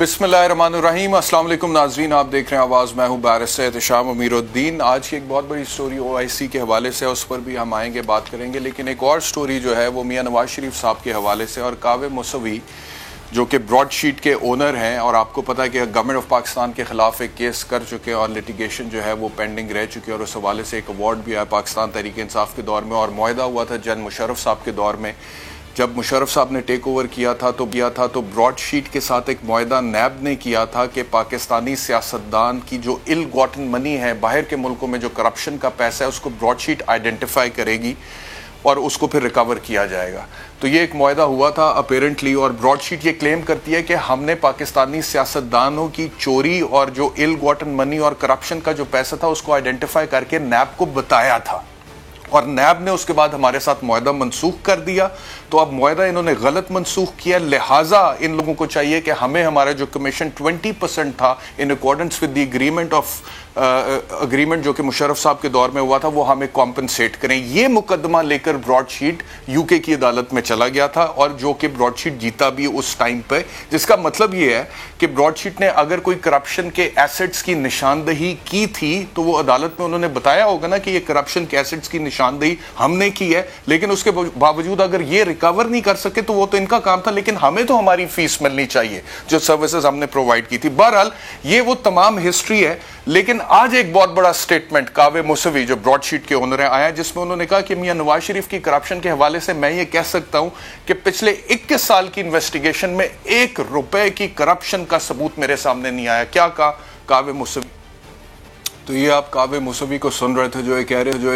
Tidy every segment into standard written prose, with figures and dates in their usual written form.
بسم اللہ الرحمن الرحیم. السلام علیکم ناظرین, آپ دیکھ رہے ہیں آواز. میں ہوں بیرسٹر احتشام امیر الدین. آج کی ایک بہت بڑی سٹوری OIC کے حوالے سے, اس پر بھی ہم آئیں گے, بات کریں گے. لیکن ایک اور سٹوری جو ہے وہ میاں نواز شریف صاحب کے حوالے سے, اور کاوے موسوی جو کہ براڈ شیٹ کے اونر ہیں, اور آپ کو پتہ ہے کہ گورنمنٹ آف پاکستان کے خلاف ایک کیس کر چکے اور لٹیگیشن جو ہے وہ پینڈنگ رہ چکی, اور اس حوالے سے ایک ایوارڈ بھی آیا پاکستان تحریک انصاف کے دور میں, اور معاہدہ ہوا تھا جن مشرف صاحب کے دور میں. جب مشرف صاحب نے ٹیک اوور کیا تھا تو براڈ شیٹ کے ساتھ ایک معاہدہ نیب نے کیا تھا کہ پاکستانی سیاستدان کی جو ill gotten منی ہے, باہر کے ملکوں میں جو کرپشن کا پیسہ ہے, اس کو براڈ شیٹ آئیڈینٹیفائی کرے گی اور اس کو پھر ریکور کیا جائے گا. تو یہ ایک معاہدہ ہوا تھا اپیرنٹلی, اور براڈ شیٹ یہ کلیم کرتی ہے کہ ہم نے پاکستانی سیاستدانوں کی چوری اور جو ill gotten منی اور کرپشن کا جو پیسہ تھا اس کو آئیڈینٹیفائی کر کے نیب کو بتایا تھا, اور نیب نے اس کے بعد ہمارے ساتھ معاہدہ منسوخ کر دیا. تو اب معاہدہ انہوں نے غلط منسوخ کیا, لہٰذا ان لوگوں کو چاہیے کہ ہمیں ہمارا جو کمیشن 20% تھا in accordance with the agreement جو کہ مشرف صاحب کے دور میں ہوا تھا, وہ ہمیں کمپنسیٹ کریں. یہ مقدمہ لے کر براڈ شیٹ UK کی عدالت میں چلا گیا تھا, اور جو کہ براڈ شیٹ جیتا بھی اس ٹائم پہ, جس کا مطلب یہ ہے کہ براڈ شیٹ نے اگر کوئی کرپشن کے ایسٹس کی نشاندہی کی تھی تو وہ عدالت میں انہوں نے بتایا ہوگا نا کہ یہ کرپشن کے ایسٹس کی نشاندہی ہم نے کی ہے, لیکن اس کے باوجود اگر یہ ریکور نہیں کر سکے تو وہ تو ان کا کام تھا, لیکن ہمیں تو ہماری فیس ملنی چاہیے جو سروسز ہم نے پرووائڈ کی تھی. بہرحال یہ وہ تمام ہسٹری ہے. لیکن آج ایک بہت بڑا سٹیٹمنٹ کاوے موسوی جو براڈ شیٹ کے اونر ہیں آیا, جس میں انہوں نے کہا کہ میاں نواز شریف کی کرپشن کے حوالے سے میں یہ کہہ سکتا ہوں کہ پچھلے 21 سال کی انویسٹیگیشن میں 1 روپے کی کرپشن کا ثبوت میرے سامنے نہیں آیا. کیا کہا کاوے موسوی؟ تو یہ آپ کاوے موسوی کو سن رہے تھے جو یہ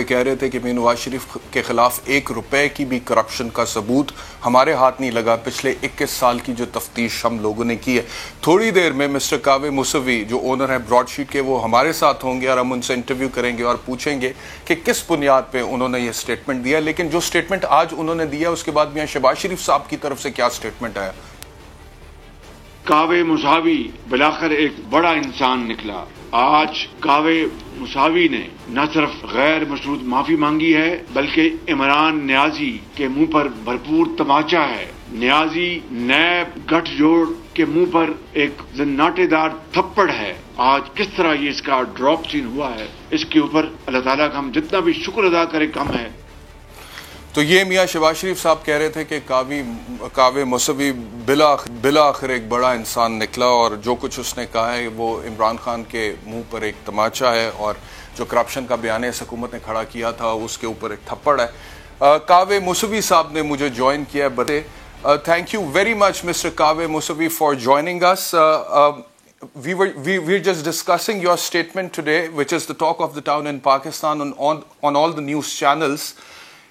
کہہ رہے تھے کہ میاں نواز شریف کے خلاف 1 روپے کی بھی کرپشن کا ثبوت ہمارے ہاتھ نہیں لگا پچھلے 21 سال کی جو تفتیش ہم لوگوں نے کی ہے. تھوڑی دیر میں مسٹر کاوے موسوی جو اونر ہے براڈ شیٹ کے, وہ ہمارے ساتھ ہوں گے اور ہم ان سے انٹرویو کریں گے اور پوچھیں گے کہ کس بنیاد پہ انہوں نے یہ سٹیٹمنٹ دیا. لیکن جو سٹیٹمنٹ آج انہوں نے دیا اس کے بعد میاں شہباز شریف صاحب کی طرف سے کیا سٹیٹمنٹ آیا. کاوے موسوی بلاخر ایک بڑا انسان نکلا. آج کاوے موسوی نے نہ صرف غیر مشروط معافی مانگی ہے بلکہ عمران نیازی کے منہ پر بھرپور تماچا ہے. نیازی نیب گٹھ جوڑ کے منہ پر ایک زناٹے دار تھپڑ ہے. آج کس طرح یہ اس کا ڈراپ سین ہوا ہے, اس کے اوپر اللہ تعالیٰ کا ہم جتنا بھی شکر ادا کریں کم ہے. تو یہ میاں شہباز شریف صاحب کہہ رہے تھے کہ کاوے موسوی بلاخر ایک بڑا انسان نکلا, اور جو کچھ اس نے کہا ہے وہ عمران خان کے منہ پر ایک تماچا ہے, اور جو کرپشن کا بیان اس حکومت نے کھڑا کیا تھا اس کے اوپر ایک تھپڑ ہے. کاوے موسوی صاحب نے مجھے جوائن کیا ہے. Thank you very much mister Kaveh Mousavi for joining us. We were just discussing your statement today, which is the talk of the town in Pakistan on all the news channels.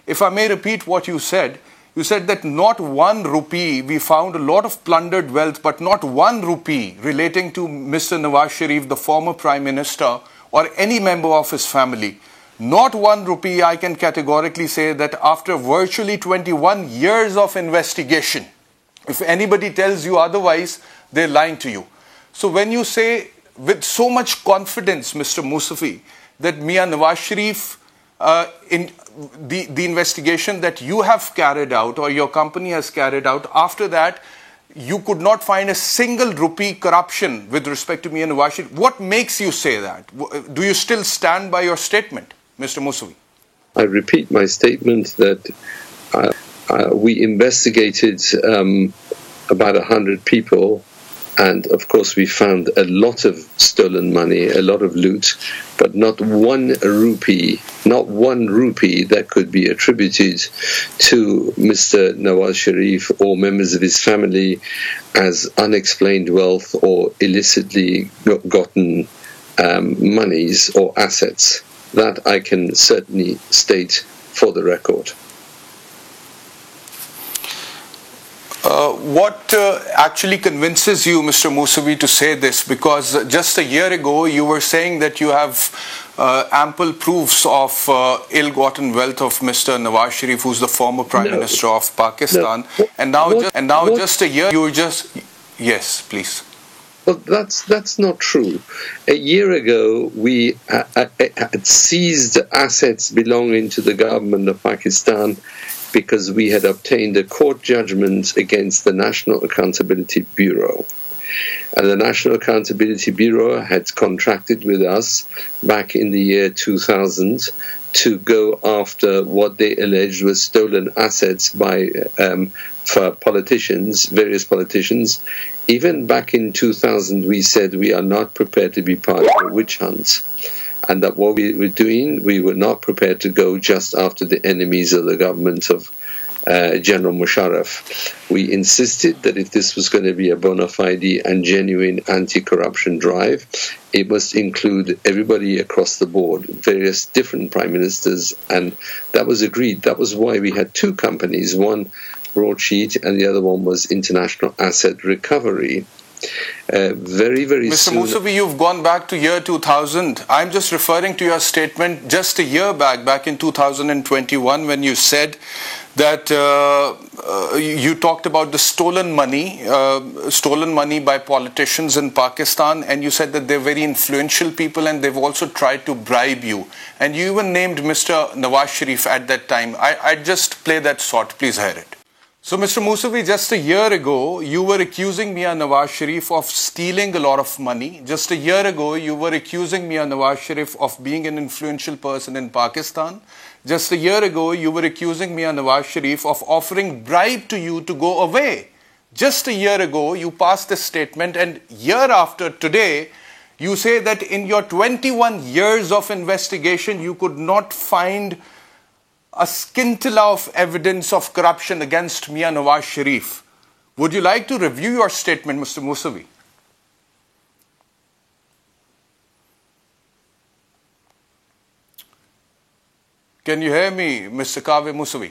If I may repeat what you said that not 1 rupee, we found a lot of plundered wealth, but not 1 rupee relating to Mr. Nawaz Sharif, the former Prime Minister, or any member of his family. Not 1 rupee, I can categorically say that after virtually 21 years of investigation, if anybody tells you otherwise, they're lying to you. So when you say with so much confidence, Mr. Musafi, that Mian Nawaz Sharif, in the investigation that you have carried out or your company has carried out, after that you could not find a single rupee corruption with respect to Mian Nawaz Sharif. What makes you say that? Do you still stand by your statement, Mr. Musawi? I repeat my statement that we investigated about 100 people, and of course we found a lot of stolen money, a lot of loot, but not 1 rupee that could be attributed to Mr. Nawaz Sharif or members of his family as unexplained wealth or illicitly gotten monies or assets. That I can certainly state for the record. What actually convinces you, Mr. Musawi, to say this? Because just a year ago you were saying that you have ample proofs of ill-gotten wealth of Mr. Nawaz Sharif, who's the former Prime Minister of Pakistan. And now just a year, you were just... Yes, please. Well, that's not true. A year ago, we had seized assets belonging to the government of Pakistan because we had obtained a court judgment against the National Accountability Bureau. And the National Accountability Bureau had contracted with us back in the year 2000 to go after what they alleged was stolen assets by for politicians, various politicians. Even back in 2000, we said we are not prepared to be part of a witch hunt, and that what we were doing, we were not prepared to go just after the enemies of the government of General Musharraf. We insisted that if this was going to be a bona fide and genuine anti-corruption drive, it must include everybody across the board, various different prime ministers, and that was agreed. That was why we had two companies, one Broadsheet and the other one was International Asset Recovery. Very Mr. soon... Musavi, you've gone back to year 2000. I'm just referring to your statement just a year back in 2021, when you said that you talked about the stolen money by politicians in Pakistan, and you said that they're very influential people and they've also tried to bribe you. And you even named Mr. Nawaz Sharif at that time. I'd just play that short. Please hear it. So, Mr. Musavi, just a year ago, you were accusing Mia Nawaz Sharif of stealing a lot of money. Just a year ago, you were accusing Mia Nawaz Sharif of being an influential person in Pakistan. Just a year ago, you were accusing Mia Nawaz Sharif of offering bribe to you to go away. Just a year ago, you passed this statement, and year after today, you say that in your 21 years of investigation, you could not find a scintilla of evidence of corruption against Mia Nawaz Sharif. Would you like to review your statement, Mr. Musavi? Can you hear me, Mr. Kaveh Musavi?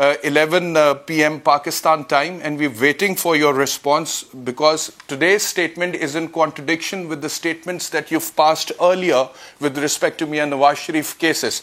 11 p.m. Pakistan time, and we're waiting for your response because today's statement is in contradiction with the statements that you've passed earlier with respect to Mian Nawaz Sharif cases.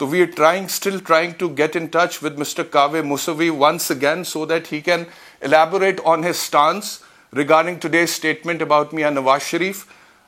So we are still trying to get in touch with Mr. Kaveh Musavi once again so that he can elaborate on his stance regarding today's statement about Mian Nawaz Sharif.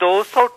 200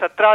17,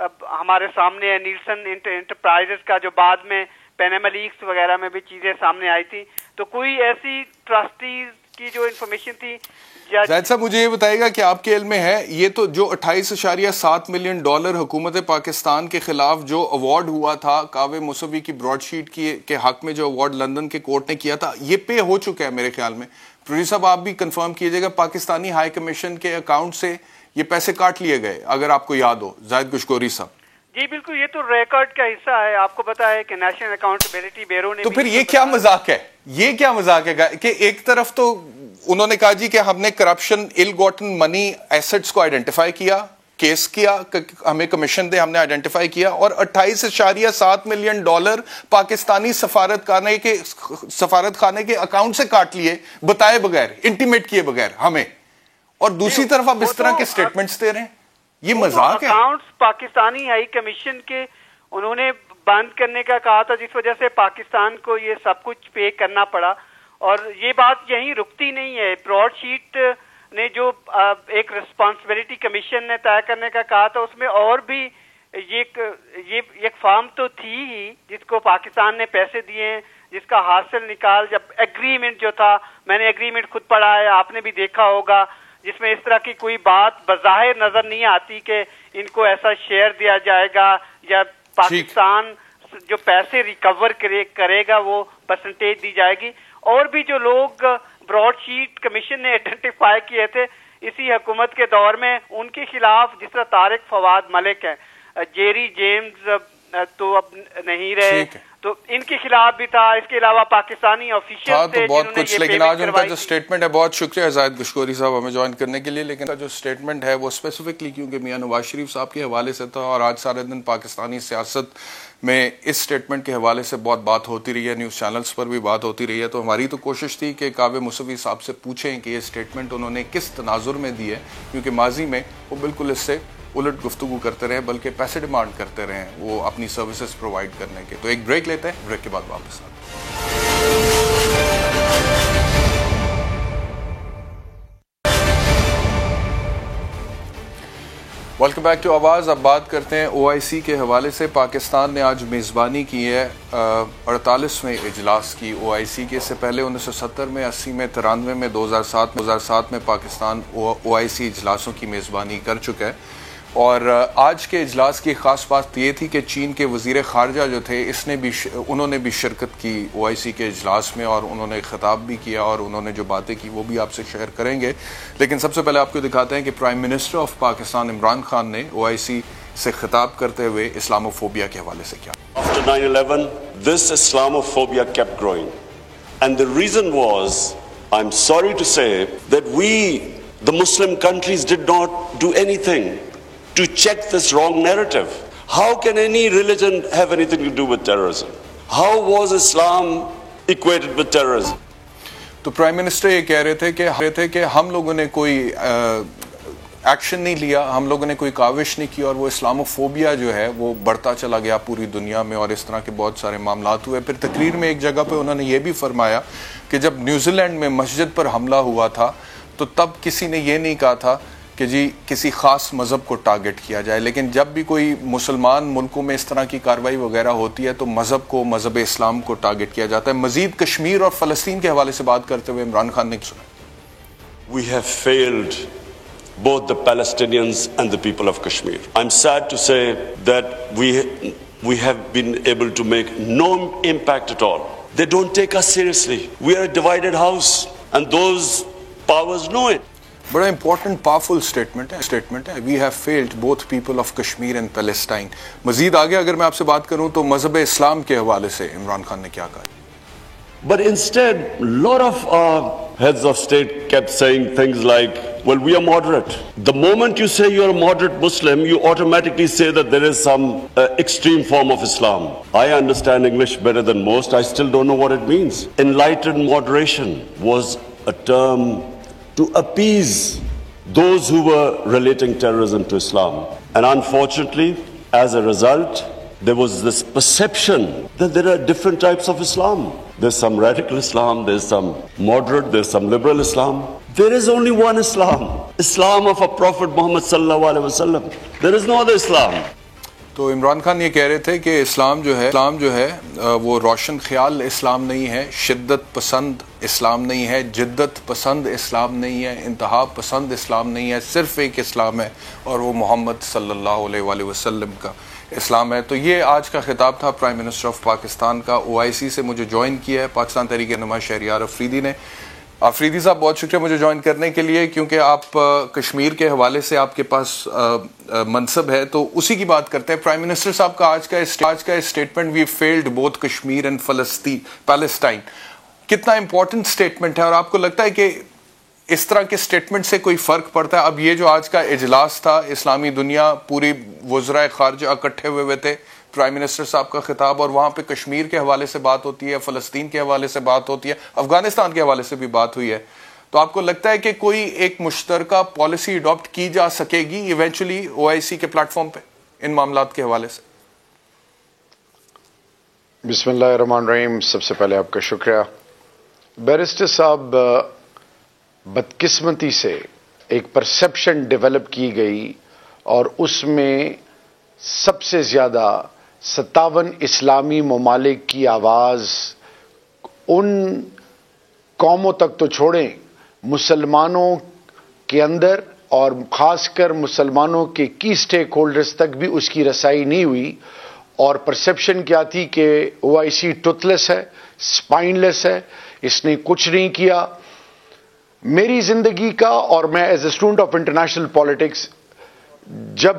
ہمارے سامنے ہے. Nelson enterprises کا جو بعد میں Panama leaks وغیرہ میں بھی چیزیں سامنے آئی تھی. تو کوئی ایسی ٹرسٹیز کی جو انفارمیشن تھی. زاہد صاحب مجھے یہ بتائیے گا کہ آپ کے علم میں ہے یہ تو جو $28.7 ملین حکومت پاکستان کے خلاف جو ایوارڈ ہوا تھا کاوے موسوی کی براڈ شیٹ کے حق میں، جو ایوارڈ لندن کے کورٹ نے کیا تھا، یہ پے ہو چکا ہے میرے خیال میں. پروڈیوسر صاحب آپ بھی کنفرم کیجیے گا پاکستانی ہائی کمیشن کے اکاؤنٹ سے یہ پیسے کاٹ لیے گئے اگر آپ کو یاد ہو زاہد گشگوری صاحب. جی بالکل، یہ تو ریکارڈ کا حصہ ہے. آپ کو پتا ہے کہ نیشنل اکاؤنٹیبلٹی بیورو نے. تو پھر یہ کیا مذاق ہے؟ یہ کیا مذاق ہے کہ ایک طرف تو انہوں نے کہا جی کہ ہم نے کرپشن ایل گوٹن منی ایسٹس کو آئیڈینٹیفائی کیا، کیس کیا، ہمیں کمیشن دے، ہم نے آئیڈینٹیفائی کیا، اور $28.7 ملین پاکستانی سفارت خانے کے اکاؤنٹ سے کاٹ لیے بتائے بغیر، انٹیمیٹ کیے بغیر ہمیں. اور دوسری طرف آپ اس طرح کے سٹیٹمنٹس دے رہے ہیں. یہ مذاق ہے. اکاؤنٹس پاکستانی ہائی کمیشن کے انہوں نے بند کرنے کا کہا تھا، جس وجہ سے پاکستان کو یہ سب کچھ پے کرنا پڑا. اور یہ بات یہیں رکتی نہیں ہے. براڈ شیٹ نے جو ایک رسپانسبلٹی کمیشن نے طے کرنے کا کہا تھا، اس میں اور بھی یہ ایک فارم تو تھی ہی جس کو پاکستان نے پیسے دیے ہیں، جس کا حاصل نکال جب ایگریمنٹ جو تھا، میں نے ایگریمنٹ خود پڑھا ہے، آپ نے بھی دیکھا ہوگا، جس میں اس طرح کی کوئی بات بظاہر نظر نہیں آتی کہ ان کو ایسا شیئر دیا جائے گا یا پاکستان جو پیسے ریکور کرے گا وہ پرسنٹیج دی جائے گی. اور بھی جو لوگ براڈ شیٹ کمیشن نے آئیڈینٹیفائی کیے تھے اسی حکومت کے دور میں، ان کے خلاف جس طرح طارق فواد ملک ہے، جیری جیمز تو اب نہیں رہے، تو ان کے خلاف بھی تھا. اس کے علاوہ پاکستانی آفیشل تھے بہت کچھ. لیکن آج ان کا جو سٹیٹمنٹ ہے، بہت شکریہ زاہد گشگوری صاحب ہمیں جوائن کرنے کے لیے، لیکن جو سٹیٹمنٹ ہے وہ اسپیسیفکلی کیونکہ میاں نواز شریف صاحب کے حوالے سے تھا، اور آج سارے دن پاکستانی سیاست میں اس سٹیٹمنٹ کے حوالے سے بہت بات ہوتی رہی ہے، نیوز چینلز پر بھی بات ہوتی رہی ہے. تو ہماری تو کوشش تھی کہ کاوے موسوی صاحب سے پوچھیں کہ یہ سٹیٹمنٹ انہوں نے کس تناظر میں دی ہے، کیونکہ ماضی میں وہ بالکل اس سے الٹ گفتگو کرتے رہے، بلکہ پیسے ڈیمانڈ کرتے رہے وہ اپنی سروسز پرووائڈ کرنے کے. تو ایک بریک لیتے ہیں، بریک کے بعد واپس آتے ہیں. ویلکم بیک ٹو آواز. اب بات کرتے ہیں OIC کے حوالے سے. پاکستان نے آج میزبانی کی ہے 48ویں اجلاس کی OIC کے. اس سے پہلے 1970 میں، 80 میں، 93 میں، 2007 میں پاکستان OIC اجلاسوں کی میزبانی کر چکا ہے. اور آج کے اجلاس کی خاص بات یہ تھی کہ چین کے وزیر خارجہ جو تھے انہوں نے بھی شرکت کی OIC کے اجلاس میں، اور انہوں نے خطاب بھی کیا، اور انہوں نے جو باتیں کی وہ بھی آپ سے شیئر کریں گے. لیکن سب سے پہلے آپ کو دکھاتے ہیں کہ prime minister of Pakistan Imran Khan نے OIC سے خطاب کرتے ہوئے اسلاموفوبیا کے حوالے سے کیا. After 9/11, this Islamophobia kept growing. And the reason was, I'm sorry to say, that we, the Muslim countries, did not do anything to check this wrong narrative. How can any religion have anything to do with terrorism? How was Islam equated with terrorism? تو prime minister یہ کہہ رہے تھے کہ ہم لوگوں نے کوئی ایکشن نہیں لیا، ہم لوگوں نے کوئی کاوش نہیں کی، اور وہ اسلاموفوبیا جو ہے وہ بڑھتا چلا گیا پوری دنیا میں، اور اس طرح کے بہت سارے معاملات ہوئے. پھر تقریر میں ایک جگہ پہ انہوں نے یہ بھی فرمایا کہ جب نیوزی لینڈ میں مسجد پر حملہ ہوا تھا تو تب کسی نے یہ نہیں کہا تھا کہ جی کسی خاص مذہب کو ٹارگٹ کیا جائے، لیکن جب بھی کوئی مسلمان ملکوں میں اس طرح کی کارروائی وغیرہ ہوتی ہے تو مذہب اسلام کو ٹارگٹ کیا جاتا ہے. مزید کشمیر اور فلسطین کے حوالے سے بات کرتے ہوئے عمران خان نے سنا. We have failed both the Palestinians and the people of Kashmir. I'm sad to say that we have been able to make no impact at all. They don't take us seriously. We are a divided house, and those powers know it. بڑا important powerful statement ہے. We have failed both people of Kashmir and Palestine. مزید آگے اگر میں آپ سے بات کروں تو مذہب اسلام کے حوالے سے عمران خان نے کیا کہا. But instead, a lot of our heads of state kept saying things like, well, we are moderate. The moment you say you're a moderate Muslim, you automatically say that there is some extreme form of Islam. I understand English better than most. I still don't know what it means. Enlightened moderation was a term to appease those who were relating terrorism to Islam. And unfortunately, as a result, there was this perception that there are different types of Islam. There's some radical Islam, there's some moderate, there's some liberal Islam. There is only one Islam, Islam of our Prophet Muhammad sallallahu alaihi wasallam. There is no other Islam. تو عمران خان یہ کہہ رہے تھے کہ اسلام جو ہے وہ روشن خیال اسلام نہیں ہے، شدت پسند اسلام نہیں ہے، جدت پسند اسلام نہیں ہے، انتہا پسند اسلام نہیں ہے، صرف ایک اسلام ہے اور وہ محمد صلی اللہ علیہ وآلہ وسلم کا اسلام ہے۔ تو یہ آج کا خطاب تھا پرائم منسٹر آف پاکستان کا۔ OIC سے مجھے جوائن کیا ہے پاکستان تحریک نماز شہریار افریدی نے۔ افریدی صاحب بہت شکریہ مجھے جوائن کرنے کے لیے، کیونکہ آپ کشمیر کے حوالے سے آپ کے پاس منصب ہے، تو اسی کی بات کرتے ہیں۔ پرائم منسٹر صاحب کا آج کا statement, we failed both Kashmir and Palestine, کتنا امپورٹنٹ اسٹیٹمنٹ ہے، اور آپ کو لگتا ہے کہ اس طرح کے اسٹیٹمنٹ سے کوئی فرق پڑتا ہے؟ اب یہ جو آج کا اجلاس تھا، اسلامی دنیا پوری وزرائے خارجہ اکٹھے ہوئے تھے، پرائم منسٹر صاحب کا خطاب، اور وہاں پہ کشمیر کے حوالے سے بات ہوتی ہے، فلسطین کے حوالے سے بات ہوتی ہے، افغانستان کے حوالے سے بھی بات ہوئی ہے، تو آپ کو لگتا ہے کہ کوئی ایک مشترکہ پالیسی اڈاپٹ کی جا سکے گی ایونچولی OIC کے پلیٹ فارم پہ ان معاملات کے حوالے سے؟ بسم اللہ الرحمن الرحیم۔ سب سے پہلے آپ کا شکریہ۔ بیرسٹر صاحب، بدقسمتی سے ایک پرسیپشن ڈیولپ کی گئی، اور اس میں سب سے زیادہ 57 اسلامی ممالک کی آواز ان قوموں تک تو چھوڑیں، مسلمانوں کے اندر اور خاص کر مسلمانوں کے کی سٹیک ہولڈرز تک بھی اس کی رسائی نہیں ہوئی، اور پرسیپشن کیا تھی کہ OIC ٹوتھ لیس ہے، سپائن لیس ہے، اس نے کچھ نہیں کیا۔ میری زندگی کا، اور میں as a student of international politics, جب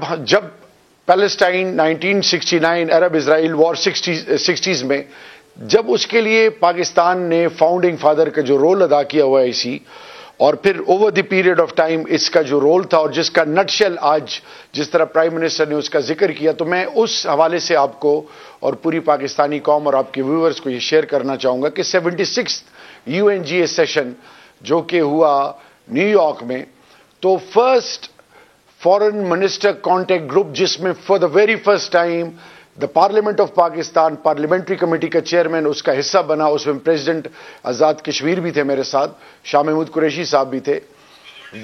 پیلسٹائن 1969 عرب اسرائیل وار 60s میں، جب اس کے لیے پاکستان نے فاؤنڈنگ فادر کا جو رول ادا کیا OIC، اور پھر over the period of time اس کا جو رول تھا، اور جس کا نٹ شیل آج جس طرح پرائم منسٹر نے اس کا ذکر کیا، تو میں اس حوالے سے آپ کو اور پوری پاکستانی قوم اور آپ کے ویورز کو یہ شیئر کرنا چاہوں گا کہ 76th UNGA سیشن جو کہ ہوا نیو یارک میں، تو فرسٹ فورن منسٹر کانٹیکٹ گروپ، جس میں for the very first time the parliament of Pakistan parliamentary committee کا چیئرمین اس کا حصہ بنا، اس میں پریزیڈنٹ آزاد کشمیر بھی تھے میرے ساتھ، شاہ محمود قریشی صاحب بھی تھے۔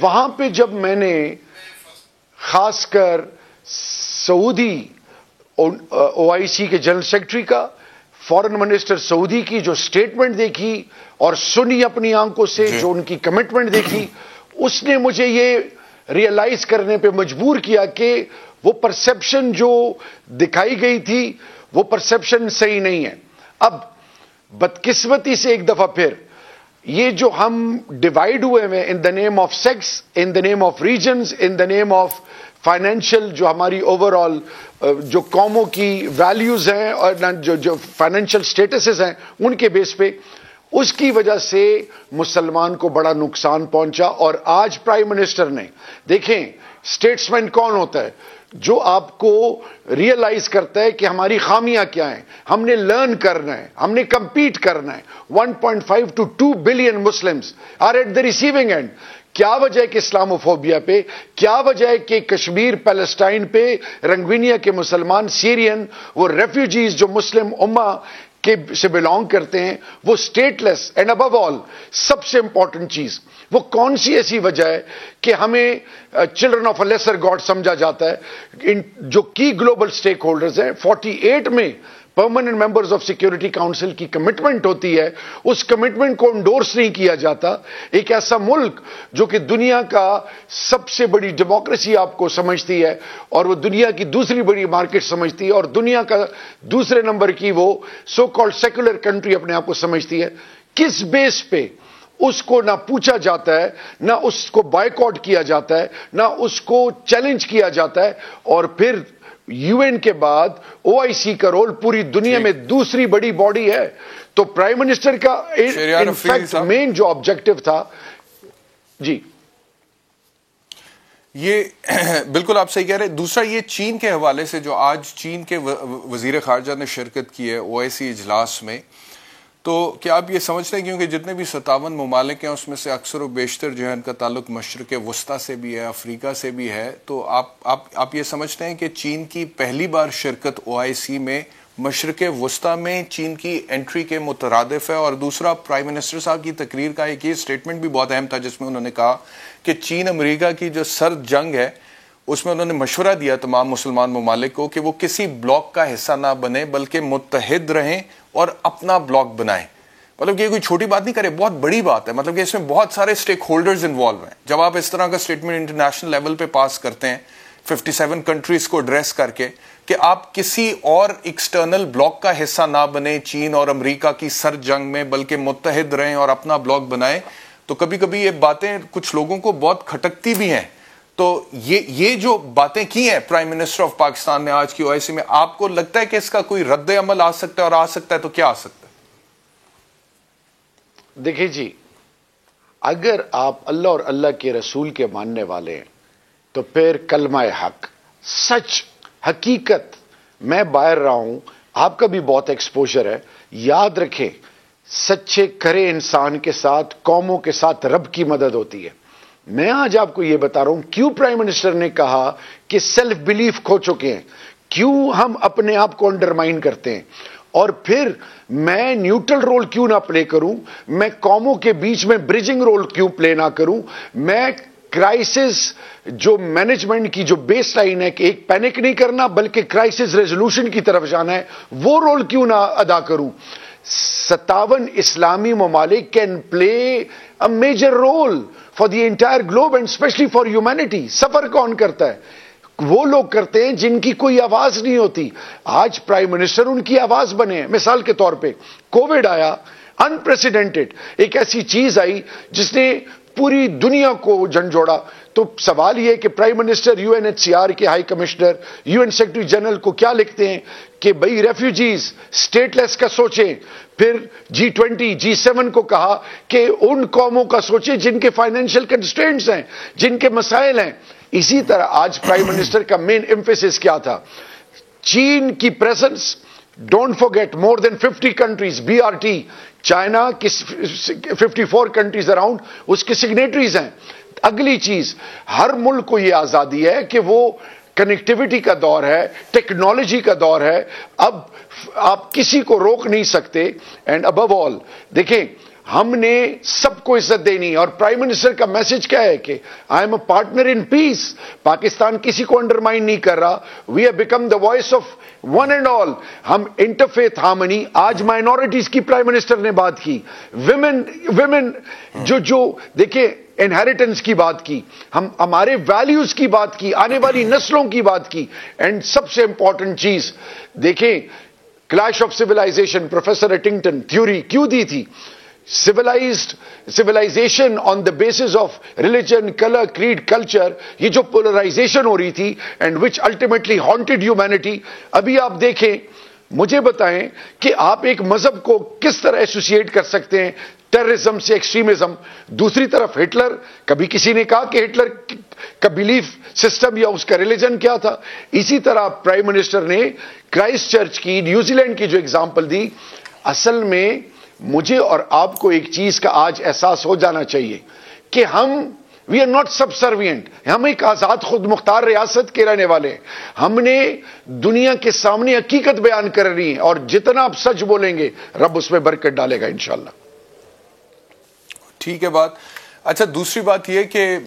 وہاں پہ جب میں نے خاص کر سعودی OIC کے جنرل سیکرٹری کا، فورن منسٹر سعودی کی جو سٹیٹمنٹ دیکھی اور سنی اپنی آنکھوں سے، جو ان کی کمٹمنٹ دیکھی، اس نے مجھے یہ ریئلائز کرنے پہ مجبور کیا کہ وہ پرسیپشن جو دکھائی گئی تھی وہ پرسیپشن صحیح نہیں ہے۔ اب بدقسمتی سے ایک دفعہ پھر یہ جو ہم ڈیوائیڈ ہوئے ہیں in the name of sects, in the name of regions, in the name of financial, جو ہماری اوور آل جو قوموں کی ویلیوز ہیں اور جو فائنینشیل سٹیٹسز ہیں ان کے بیس پہ، اس کی وجہ سے مسلمان کو بڑا نقصان پہنچا۔ اور آج پرائم منسٹر نے، دیکھیں اسٹیٹسمین کون ہوتا ہے؟ جو آپ کو ریئلائز کرتا ہے کہ ہماری خامیاں کیا ہیں، ہم نے لرن کرنا ہے، ہم نے کمپیٹ کرنا ہے۔ 1.5 to 2 billion Muslims are at the receiving end. کیا وجہ ہے کہ اسلاموفوبیا پہ، کیا وجہ ہے کہ کشمیر پیلسٹائن پہ رنگوینیا کے مسلمان، سیرین، وہ ریفیوجیز جو مسلم امہ سے بلانگ کرتے ہیں، وہ اسٹیٹ لیس، اینڈ ابو آل سب سے امپورٹنٹ چیز وہ کون سی ایسی وجہ ہے کہ ہمیں children of a lesser God سمجھا جاتا ہے؟ جو کی گلوبل سٹیک ہولڈرز ہیں، 48 میں permanent members of security council کی کمٹمنٹ ہوتی ہے، اس کمٹمنٹ کو انڈورس نہیں کیا جاتا۔ ایک ایسا ملک جو کہ دنیا کا سب سے بڑی ڈیموکریسی آپ کو سمجھتی ہے، اور وہ دنیا کی دوسری بڑی مارکیٹ سمجھتی ہے، اور دنیا کا دوسرے نمبر کی وہ سو کالڈ سیکولر کنٹری اپنے آپ کو سمجھتی ہے، کس بیس پہ اس کو نہ پوچھا جاتا ہے، نہ اس کو بائیکاٹ کیا جاتا ہے، نہ اس کو چیلنج کیا جاتا ہے؟ اور پھر UN کے بعد OIC کا رول پوری دنیا میں دوسری بڑی باڈی ہے، تو پرائم منسٹر کا انفیکٹ مین جو آبجیکٹو تھا، جی یہ بالکل آپ صحیح کہہ رہے ہیں۔ دوسرا یہ چین کے حوالے سے، جو آج چین کے وزیر خارجہ نے شرکت کی ہے OIC اجلاس میں، تو کیا آپ یہ سمجھتے ہیں کیونکہ جتنے بھی 57 ممالک ہیں اس میں سے اکثر و بیشتر جو ہے ان کا تعلق مشرق وسطیٰ سے بھی ہے، افریقہ سے بھی ہے، تو آپ یہ سمجھتے ہیں کہ چین کی پہلی بار شرکت OIC میں مشرق وسطیٰ میں چین کی انٹری کے مترادف ہے؟ اور دوسرا، پرائم منسٹر صاحب کی تقریر کا ایک یہ سٹیٹمنٹ بھی بہت اہم تھا جس میں انہوں نے کہا کہ چین امریکہ کی جو سرد جنگ ہے اس میں انہوں نے مشورہ دیا تمام مسلمان ممالک کو کہ وہ کسی بلاک کا حصہ نہ بنے بلکہ متحد رہیں اور اپنا بلاک بنائیں. مطلب کہ یہ کوئی چھوٹی بات نہیں کرے, بہت بڑی بات ہے. مطلب کہ اس میں بہت سارے اسٹیک ہولڈرز انوالو ہیں. جب آپ اس طرح کا اسٹیٹمنٹ انٹرنیشنل لیول پہ پاس کرتے ہیں 57 کنٹریز کو ایڈریس کر کے کہ آپ کسی اور ایکسٹرنل بلاک کا حصہ نہ بنے چین اور امریکہ کی سر جنگ میں, بلکہ متحد رہیں اور اپنا بلاک بنائیں, تو کبھی کبھی یہ باتیں کچھ لوگوں کو بہت کھٹکتی بھی ہیں. تو یہ جو باتیں کی ہیں پرائم منسٹر آف پاکستان نے آج کی OIC میں, آپ کو لگتا ہے کہ اس کا کوئی رد عمل آ سکتا ہے, اور آ سکتا ہے تو کیا آ سکتا ہے؟ دیکھیں جی, اگر آپ اللہ اور اللہ کے رسول کے ماننے والے ہیں تو پھر کلمہ حق, سچ, حقیقت میں باہر رہا ہوں, آپ کا بھی بہت ایکسپوجر ہے. یاد رکھیں, سچے کھرے انسان کے ساتھ, قوموں کے ساتھ رب کی مدد ہوتی ہے. میں آج آپ کو یہ بتا رہا ہوں کیوں پرائم منسٹر نے کہا کہ سیلف بلیف کھو چکے ہیں, کیوں ہم اپنے آپ کو انڈرمائن کرتے ہیں, اور پھر میں نیوٹرل رول کیوں نہ پلے کروں, میں قوموں کے بیچ میں برجنگ رول کیوں پلے نہ کروں, میں کرائسس جو مینجمنٹ کی جو بیس لائن ہے کہ ایک پینک نہیں کرنا بلکہ کرائسس ریزولوشن کی طرف جانا ہے, وہ رول کیوں نہ ادا کروں. 57 اسلامی ممالک can play a major role for the entire globe and especially for humanity. سفر کون کرتا ہے؟ وہ لوگ کرتے ہیں جن کی کوئی آواز نہیں ہوتی. آج پرائم منسٹر ان کی آواز بنے ہیں. مثال کے طور پہ کووڈ آیا, انپریسیڈنٹڈ, ایک ایسی چیز آئی جس نے پوری دنیا کو جھنجھوڑا. تو سوال یہ ہے کہ پرائم منسٹر UNHCR کے high commissioner, UN secretary general کو کیا لکھتے ہیں کہ بھئی ریفیوجیز, اسٹیٹ لیس کا سوچیں. پھر G20 G7 کو کہا کہ ان قوموں کا سوچیں جن کے فائنینشیل کنسٹرینٹس ہیں, جن کے مسائل ہیں. اسی طرح آج پرائم منسٹر کا مین ایمفیسس کیا تھا؟ چین کی presence, don't forget more than 50 countries, BRT, China کی 54 کنٹریز اراؤنڈ اس کے سگنیٹریز ہیں. اگلی چیز, ہر ملک کو یہ آزادی ہے کہ وہ کنیکٹیوٹی کا دور ہے, ٹیکنالوجی کا دور ہے, اب آپ کسی کو روک نہیں سکتے. اینڈ ابو آل دیکھیں, ہم نے سب کو عزت دینی, اور پرائم منسٹر کا میسج کیا ہے کہ I am a partner in peace. Pakistan کسی کو انڈرمائن نہیں کر رہا. We have become the voice of one and all. ہم انٹرفیتھ ہارمنی, آج مائنورٹیز کی پرائم منسٹر نے بات کی, ویمن جو دیکھیں انہیریٹنس کی بات کی, ہم ہمارے ویلیوز کی بات کی, آنے والی نسلوں کی بات کی. اینڈ سب سے امپورٹنٹ چیز دیکھیں, clash of civilization, professor Huntington theory کیوں دی تھی؟ civilization on the basis of religion, color, creed, culture, یہ جو polarization ہو رہی تھی and which ultimately haunted humanity. ابھی آپ دیکھیں, مجھے بتائیں کہ آپ ایک مذہب کو کس طرح ایسوسیٹ کر سکتے ہیں ٹیررزم سے, ایکسٹریمزم. دوسری طرف ہٹلر, کبھی کسی نے کہا کہ ہٹلر کا بلیف سسٹم یا اس کا ریلیجن کیا تھا؟ اسی طرح پرائم منسٹر نے کرائسٹ چرچ کی, نیوزی لینڈ کی جو اگزامپل دی. اصل میں مجھے اور آپ کو ایک چیز کا آج احساس ہو جانا چاہیے کہ ہم وی آر ناٹ سبسروینٹ, ہم ایک آزاد خود مختار ریاست کے رہنے والے ہیں. ہم نے دنیا کے سامنے حقیقت بیان کر رہی ہے, اور جتنا آپ سچ بولیں گے رب اس میں برکت ڈالے گا انشاءاللہ. ٹھیک ہے بات. اچھا, دوسری بات یہ کہ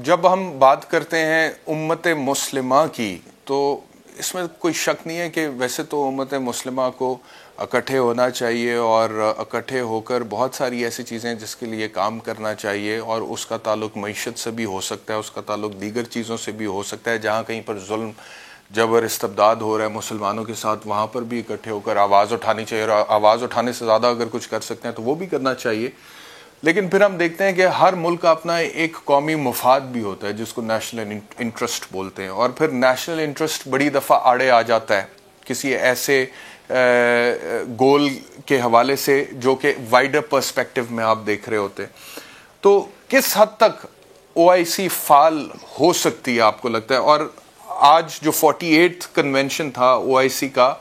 جب ہم بات کرتے ہیں امت مسلمہ کی, تو اس میں کوئی شک نہیں ہے کہ ویسے تو امت مسلمہ کو اکٹھے ہونا چاہیے, اور اکٹھے ہو کر بہت ساری ایسی چیزیں جس کے لیے کام کرنا چاہیے, اور اس کا تعلق معیشت سے بھی ہو سکتا ہے, اس کا تعلق دیگر چیزوں سے بھی ہو سکتا ہے. جہاں کہیں پر ظلم جبر استبداد ہو رہا ہے مسلمانوں کے ساتھ, وہاں پر بھی اکٹھے ہو کر آواز اٹھانی چاہیے, اور آواز اٹھانے سے زیادہ اگر کچھ کر سکتے ہیں تو وہ بھی کرنا چاہیے. لیکن پھر ہم دیکھتے ہیں کہ ہر ملک کا اپنا ایک قومی مفاد بھی ہوتا ہے جس کو نیشنل انٹرسٹ بولتے ہیں, اور پھر نیشنل انٹرسٹ بڑی دفعہ آڑے آ جاتا ہے کسی ایسے گول کے حوالے سے جو کہ وائڈر پرسپیکٹو میں آپ دیکھ رہے ہوتے. تو کس حد تک OIC فعال ہو سکتی ہے آپ کو لگتا ہے؟ اور آج جو 48 کنونشن تھا OIC کا,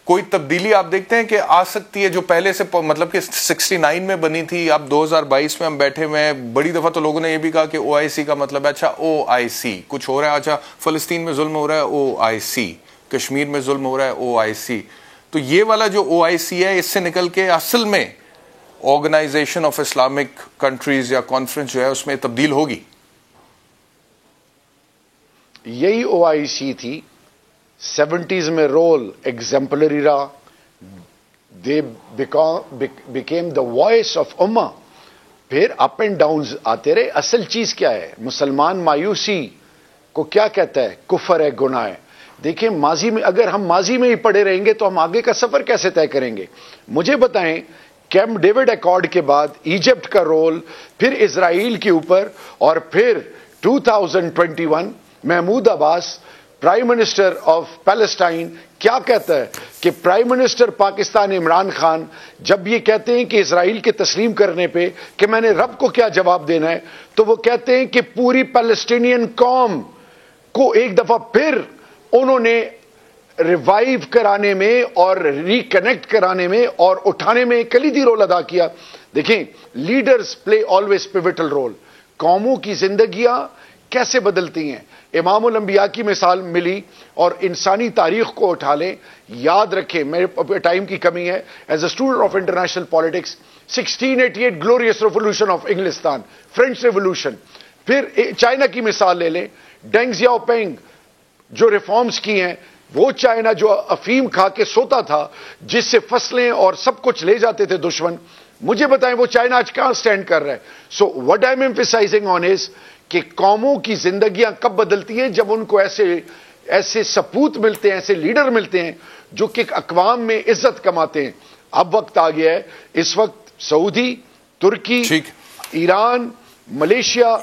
کوئی تبدیلی آپ دیکھتے ہیں کہ آ سکتی ہے جو پہلے سے, مطلب کہ 69 میں بنی تھی, اب 2022 میں ہم بیٹھے ہوئے ہیں. بڑی دفعہ تو لوگوں نے یہ بھی کہا کہ OIC کا مطلب ہے اچھا OIC کچھ ہو رہا ہے, اچھا فلسطین میں ظلم ہو رہا ہے OIC, کشمیر میں ظلم ہو رہا ہے OIC. تو یہ والا جو OIC ہے, اس سے نکل کے اصل میں آرگنائزیشن آف اسلامک کنٹریز یا کانفرنس جو ہے اس میں تبدیل ہوگی. یہی OIC تھی. 70s میں رول ایگزمپلری رہا. They became the voice of امہ. پھر اپ اینڈ ڈاؤنز آتے رہے. اصل چیز کیا ہے؟ مسلمان مایوسی کو کیا کہتا ہے؟ کفر ہے، گناہ ہے. دیکھیں ماضی میں، اگر ہم ماضی میں ہی پڑے رہیں گے تو ہم آگے کا سفر کیسے طے کریں گے؟ مجھے بتائیں، کیمپ ڈیوڈ ایکارڈ کے بعد ایجپٹ کا رول، پھر اسرائیل کے اوپر، اور پھر 2021 محمود عباس پرائم منسٹر آف پیلسٹائن کیا کہتا ہے کہ پرائم منسٹر پاکستان عمران خان جب یہ کہتے ہیں کہ اسرائیل کے تسلیم کرنے پہ کہ میں نے رب کو کیا جواب دینا ہے، تو وہ کہتے ہیں کہ پوری پیلسٹینین قوم کو ایک دفعہ پھر انہوں نے ریوائیو کرانے میں اور ریکنیکٹ کرانے میں اور اٹھانے میں کلیدی رول ادا کیا. دیکھیں لیڈرز پلے آلویز پیوٹل رول. قوموں کی زندگیاں کیسے بدلتی ہیں. امام الانبیاء کی مثال ملی اور انسانی تاریخ کو اٹھا لیں. یاد رکھیں، میرے ٹائم کی کمی ہے، as a student of international politics, 1688 glorious revolution of انگلستان، فرینچ ریولوشن. پھر چائنا کی مثال لے لیں، ڈینگ زیاؤ پینگ جو ریفارمز کی ہیں، وہ چائنا جو افیم کھا کے سوتا تھا، جس سے فصلیں اور سب کچھ لے جاتے تھے دشمن، مجھے بتائیں وہ چائنا آج کہاں سٹینڈ کر رہا ہے. So what I am emphasizing on is کہ قوموں کی زندگیاں کب بدلتی ہیں؟ جب ان کو ایسے سپوت ملتے ہیں، ایسے لیڈر ملتے ہیں جو کہ اقوام میں عزت کماتے ہیں. اب وقت آ گیا ہے، اس وقت سعودی، ترکی، ایران، ملیشیا،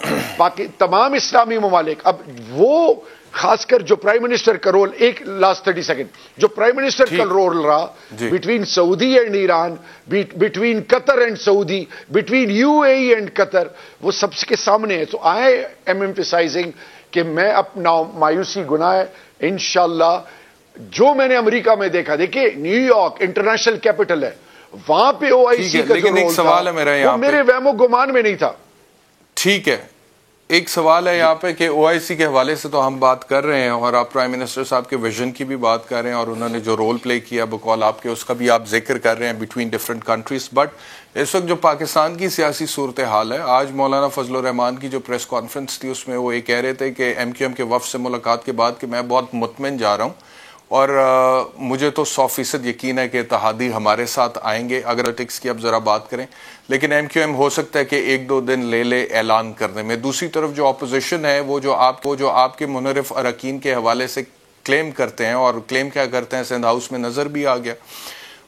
تمام اسلامی ممالک، اب وہ خاص کر جو پرائم منسٹر کا رول، ایک لاسٹ 30 سیکنڈ، جو پرائم منسٹر کا رول رہا between Saudi and Iran, between Qatar and Saudi, between UAE and Qatar, وہ سب کے سامنے ہے. سو آئی ایم ایمفیسائزنگ کہ میں اپنا مایوسی گناہ ہے. انشاءاللہ جو میں نے امریکہ میں دیکھا، دیکھیں نیو یارک انٹرنیشنل کیپٹل ہے، وہاں پہ OIC کا جو رول تھا وہ میرے وہم و گمان میں نہیں تھا. ٹھیک ہے، ایک سوال ہے یہاں پہ کہ OIC کے حوالے سے تو ہم بات کر رہے ہیں اور آپ پرائم منسٹر صاحب کے ویژن کی بھی بات کر رہے ہیں اور انہوں نے جو رول پلے کیا بقول آپ کے، اس کا بھی آپ ذکر کر رہے ہیں بٹوین ڈفرینٹ کنٹریز. بٹ اس وقت جو پاکستان کی سیاسی صورتحال ہے، آج مولانا فضل الرحمان کی جو پریس کانفرنس تھی، اس میں وہ یہ کہہ رہے تھے کہ MQM کے وفد سے ملاقات کے بعد کہ میں بہت مطمئن جا رہا ہوں اور مجھے تو 100% یقین ہے کہ اتحادی ہمارے ساتھ آئیں گے. اگر ٹکس کی اب ذرا بات کریں، لیکن MQM ہو سکتا ہے کہ 1-2 دن لے اعلان کرنے میں. دوسری طرف جو اپوزیشن ہے، وہ جو آپ کے منحرف اراکین کے حوالے سے کلیم کرتے ہیں، اور کلیم کیا کرتے ہیں سندھ ہاؤس میں نظر بھی آ گیا،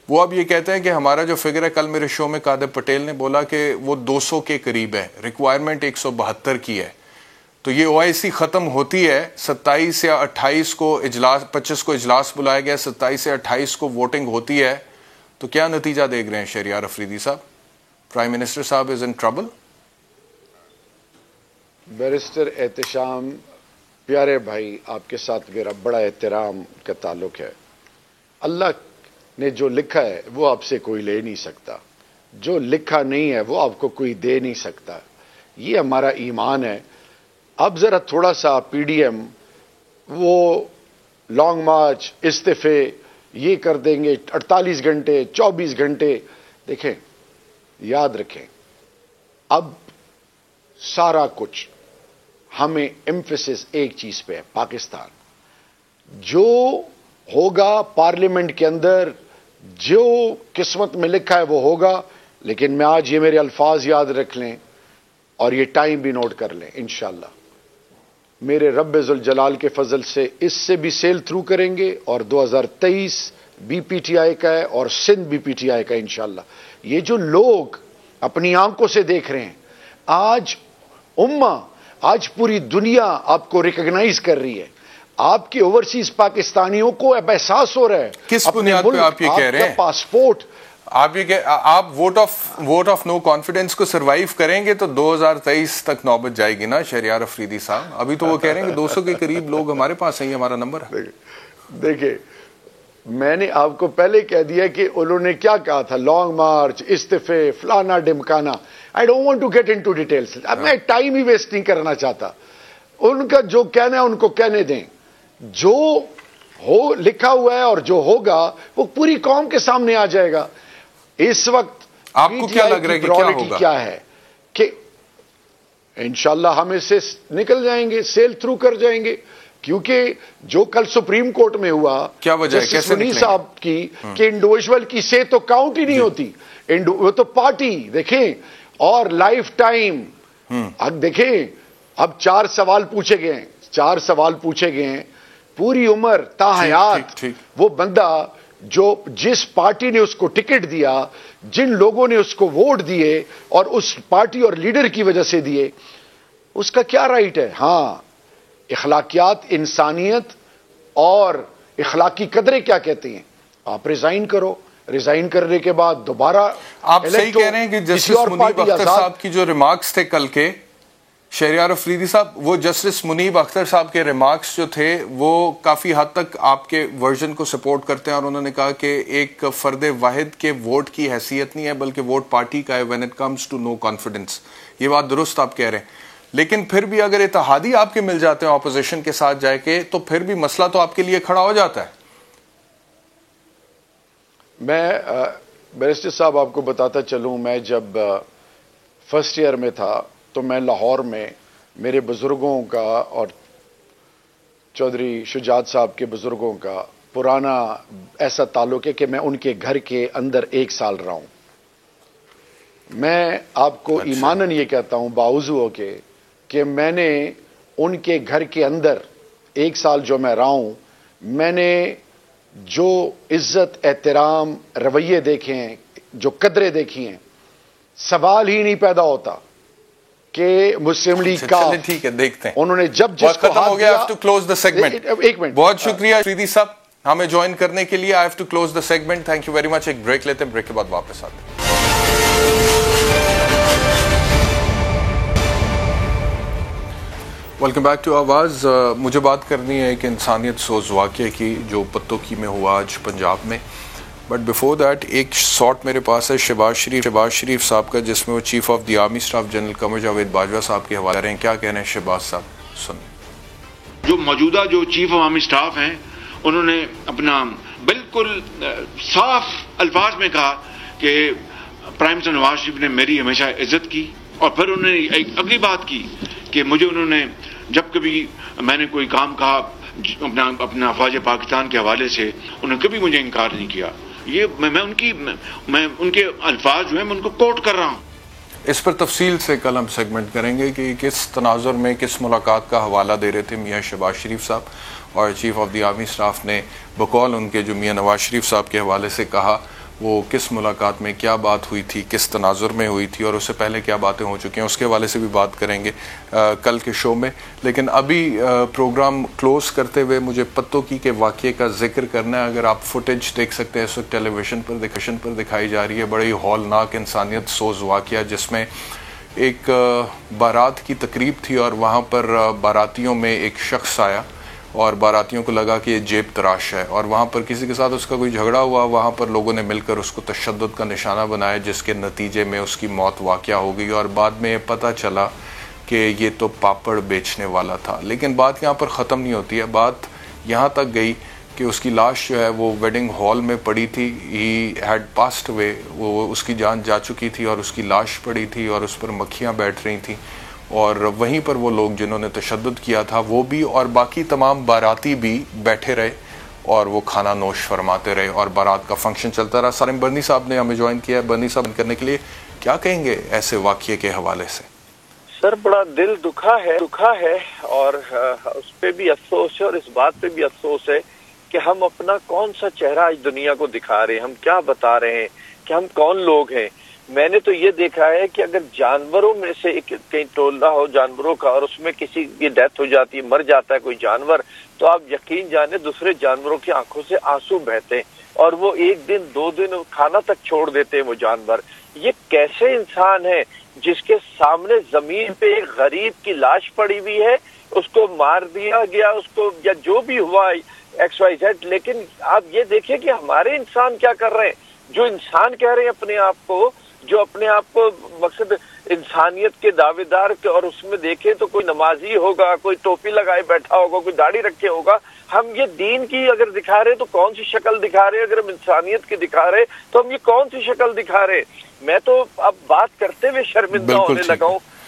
وہ اب یہ کہتے ہیں کہ ہمارا جو فگر ہے، کل میرے شو میں قادر پٹیل نے بولا کہ وہ 200 کے قریب ہے، ریکوائرمنٹ 172 کی ہے. تو یہ OIC ختم ہوتی ہے 27 یا 28 کو اجلاس، 25 کو اجلاس بلایا گیا، 27 سے 28 کو ووٹنگ ہوتی ہے. تو کیا نتیجہ دیکھ رہے ہیں شہریار افریدی صاحب؟ پرائم منسٹر صاحب از ان ٹربل. بیرسٹر احتشام، پیارے بھائی، آپ کے ساتھ میرا بڑا احترام کا تعلق ہے. اللہ نے جو لکھا ہے وہ آپ سے کوئی لے نہیں سکتا، جو لکھا نہیں ہے وہ آپ کو کوئی دے نہیں سکتا. یہ ہمارا ایمان ہے. اب ذرا تھوڑا سا PDM وہ لانگ مارچ، استعفے یہ کر دیں گے، 48 گھنٹے 24 گھنٹے. دیکھیں، یاد رکھیں، اب سارا کچھ ہمیں ایمفیسس ایک چیز پہ ہے، پاکستان. جو ہوگا پارلیمنٹ کے اندر، جو قسمت میں لکھا ہے وہ ہوگا. لیکن میں آج یہ میرے الفاظ یاد رکھ لیں اور یہ ٹائم بھی نوٹ کر لیں. انشاءاللہ میرے رب ذوالجلال کے فضل سے اس سے بھی سیل تھرو کریں گے، اور 2023 BPTI کا ہے اور سندھ BPTI کا انشاءاللہ. یہ جو لوگ اپنی آنکھوں سے دیکھ رہے ہیں، آج امہ، آج پوری دنیا آپ کو ریکگنائز کر رہی ہے. آپ کے اوورسیز پاکستانیوں کو اب احساس ہو رہا ہے. کس بنیاد پہ آپ یہ کہہ رہے ہیں؟ پاسپورٹ آپ ووٹ آف نو کانفیڈنس کو سروائیو کریں گے تو 2023 تک نوبت جائے گی نا شہریار افریدی صاحب. ابھی تو وہ کہہ رہے ہیں کہ 200 کے قریب لوگ ہمارے پاس ہیں، ہمارا نمبر ہے. دیکھیں، میں نے آپ کو پہلے کہہ دیا کہ انہوں نے کیا کہا تھا، لانگ مارچ، استعفے، فلانا ڈمکانا. I don't want to get into details. اب میں ٹائم ہی ویسٹ نہیں کرنا چاہتا. ان کا جو کہنا ہے ان کو کہنے دیں. جو ہو لکھا ہوا ہے اور جو ہوگا وہ پوری قوم کے سامنے آ جائے گا. اس وقت آپ کو کیا لگ رہا ہے کہ کیا ہوگا؟ کیا ہے کہ انشاءاللہ ہم اس سے نکل جائیں گے، سیل تھرو کر جائیں گے. کیونکہ جو کل سپریم کورٹ میں ہوا کیا وجہ ہے, کیسے منی صاحب کی کہ انڈیویجول کی سے تو کاؤنٹ ہی نہیں ہوتی, وہ تو پارٹی دیکھیں, اور لائف ٹائم. اب دیکھیں اب 4 سوال پوچھے گئے ہیں, پوری عمر تا حیات وہ بندہ جو جس پارٹی نے اس کو ٹکٹ دیا, جن لوگوں نے اس کو ووٹ دیے اور اس پارٹی اور لیڈر کی وجہ سے دیے, اس کا کیا رائٹ ہے؟ ہاں اخلاقیات, انسانیت اور اخلاقی قدریں کیا کہتے ہیں, آپ ریزائن کرو, ریزائن کرنے کے بعد دوبارہ آپ صحیح کہہ رہے ہیں کہ جسٹس منیب اختر صاحب کی جو ریمارکس تھے کل کے, شہریار افریدی صاحب, وہ جسٹس منیب اختر صاحب کے ریمارکس جو تھے وہ کافی حد تک آپ کے ورژن کو سپورٹ کرتے ہیں, اور انہوں نے کہا کہ ایک فرد واحد کے ووٹ کی حیثیت نہیں ہے بلکہ ووٹ پارٹی کا ہے when it comes to no confidence. یہ بات درست آپ کہہ رہے ہیں, لیکن پھر بھی اگر اتحادی آپ کے مل جاتے ہیں اپوزیشن کے ساتھ جائے کے, تو پھر بھی مسئلہ تو آپ کے لیے کھڑا ہو جاتا ہے. میں بیرسٹر صاحب آپ کو بتاتا چلوں, میں جب فرسٹ ایئر میں تھا تو میں لاہور میں میرے بزرگوں کا اور چودھری شجاعت صاحب کے بزرگوں کا پرانا ایسا تعلق ہے کہ میں ان کے گھر کے اندر 1 سال رہا ہوں. میں آپ کو ایماناً یہ کہتا ہوں باوضو ہو کے کہ میں نے ان کے گھر کے اندر 1 سال جو میں رہا ہوں, میں نے جو عزت, احترام, رویے دیکھے ہیں, جو قدریں دیکھی ہیں, سوال ہی نہیں پیدا ہوتا کہ مسلم لیگ کا. ٹھیک ہے, دیکھتے ہیں انہوں نے جب جس کو ختم ہو گیا. I have to close the segment. ایک منٹ, بہت شکریہ افریدی صاحب ہمیں جوائن کرنے کے لیے. I have to close the segment. Thank you very much. ایک بریک لیتے ہیں, بریک کے بعد واپس آتے ہیں. ویلکم بیک ٹو آواز. مجھے بات کرنی ہے ایک انسانیت سوز واقعے کی جو پتوں کی میں ہوا آج پنجاب میں, بٹ بیفور دیٹ ایک شاٹ میرے پاس ہے شہباز شریف صاحب کا, جس میں وہ chief of the army staff general Qamar Javed Bajwa صاحب کے حوالے رہے ہیں. کیا کہہ رہے ہیں شہباز صاحب, سنیں. جو موجودہ جو چیف آف آرمی اسٹاف ہیں انہوں نے اپنا بالکل صاف الفاظ میں کہا کہ پرائم منسٹر نواز شریف نے میری ہمیشہ عزت کی, اور پھر انہوں نے ایک اگلی بات کی کہ مجھے انہوں نے جب کبھی میں نے کوئی کام کہا اپنا افواج پاکستان کے حوالے سے, انہوں نے کبھی مجھے انکار نہیں کیا. یہ میں ان کے الفاظ جو ہیں میں ان کو کوٹ کر رہا ہوں. اس پر تفصیل سے کل ہم سیگمنٹ کریں گے کہ کس تناظر میں کس ملاقات کا حوالہ دے رہے تھے میاں شہباز شریف صاحب, اور chief of the army staff نے بقول ان کے جو میاں نواز شریف صاحب کے حوالے سے کہا وہ کس ملاقات میں کیا بات ہوئی تھی, کس تناظر میں ہوئی تھی, اور اس سے پہلے کیا باتیں ہو چکی ہیں, اس کے حوالے سے بھی بات کریں گے کل کے شو میں. لیکن ابھی پروگرام کلوز کرتے ہوئے مجھے پتوں کی کے واقعے کا ذکر کرنا ہے. اگر آپ فوٹیج دیکھ سکتے ہیں اس وقت ٹیلی ویژن پر دکھائی جا رہی ہے, بڑی ہولناک انسانیت سوز واقعہ, جس میں ایک بارات کی تقریب تھی اور وہاں پر باراتیوں میں ایک شخص آیا اور باراتیوں کو لگا کہ یہ جیب تراش ہے, اور وہاں پر کسی کے ساتھ اس کا کوئی جھگڑا ہوا, وہاں پر لوگوں نے مل کر اس کو تشدد کا نشانہ بنایا, جس کے نتیجے میں اس کی موت واقع ہو گئی, اور بعد میں یہ پتہ چلا کہ یہ تو پاپڑ بیچنے والا تھا. لیکن بات یہاں پر ختم نہیں ہوتی ہے, بات یہاں تک گئی کہ اس کی لاش جو ہے وہ ویڈنگ ہال میں پڑی تھی, ہی ہیڈ پاسڈ اوے, وہ اس کی جان جا چکی تھی اور اس کی لاش پڑی تھی اور اس پر مکھیاں بیٹھ رہی تھیں, اور وہیں پر وہ لوگ جنہوں نے تشدد کیا تھا وہ بھی اور باقی تمام باراتی بھی بیٹھے رہے اور وہ کھانا نوش فرماتے رہے اور بارات کا فنکشن چلتا رہا. سالم برنی صاحب نے ہمیں جوائن کیا ہے. برنی صاحب کرنے کے لیے کیا کہیں گے ایسے واقعے کے حوالے سے؟ سر بڑا دل دکھا ہے اور اس پہ بھی افسوس ہے, اور اس بات پہ بھی افسوس ہے کہ ہم اپنا کون سا چہرہ آج دنیا کو دکھا رہے ہیں, ہم کیا بتا رہے ہیں کہ ہم کون لوگ ہیں. میں نے تو یہ دیکھا ہے کہ اگر جانوروں میں سے کہیں ٹولہ ہو جانوروں کا اور اس میں کسی کی ڈیتھ ہو جاتی ہے, مر جاتا ہے کوئی جانور, تو آپ یقین جانیں دوسرے جانوروں کی آنکھوں سے آنسو بہتے ہیں اور وہ 1 دن 2 دن کھانا تک چھوڑ دیتے ہیں وہ جانور. یہ کیسے انسان ہے جس کے سامنے زمین پہ ایک غریب کی لاش پڑی ہوئی ہے, اس کو مار دیا گیا, اس کو یا جو بھی ہوا XYZ, لیکن آپ یہ دیکھیں کہ ہمارے انسان کیا کر رہے ہیں, جو انسان کہہ رہے ہیں اپنے آپ کو, جو اپنے آپ کو مقصد انسانیت کے دعوے دار کے, اور اس میں دیکھیں تو کوئی نمازی ہوگا, کوئی ٹوپی لگائے بیٹھا ہوگا, کوئی داڑھی رکھے ہوگا. ہم یہ دین کی اگر دکھا رہے تو کون سی شکل دکھا رہے, اگر ہم انسانیت کی دکھا رہے تو ہم یہ کون سی شکل دکھا رہے. میں تو اب بات کرتے ہوئے شرمندہ ہونے لگا ہوں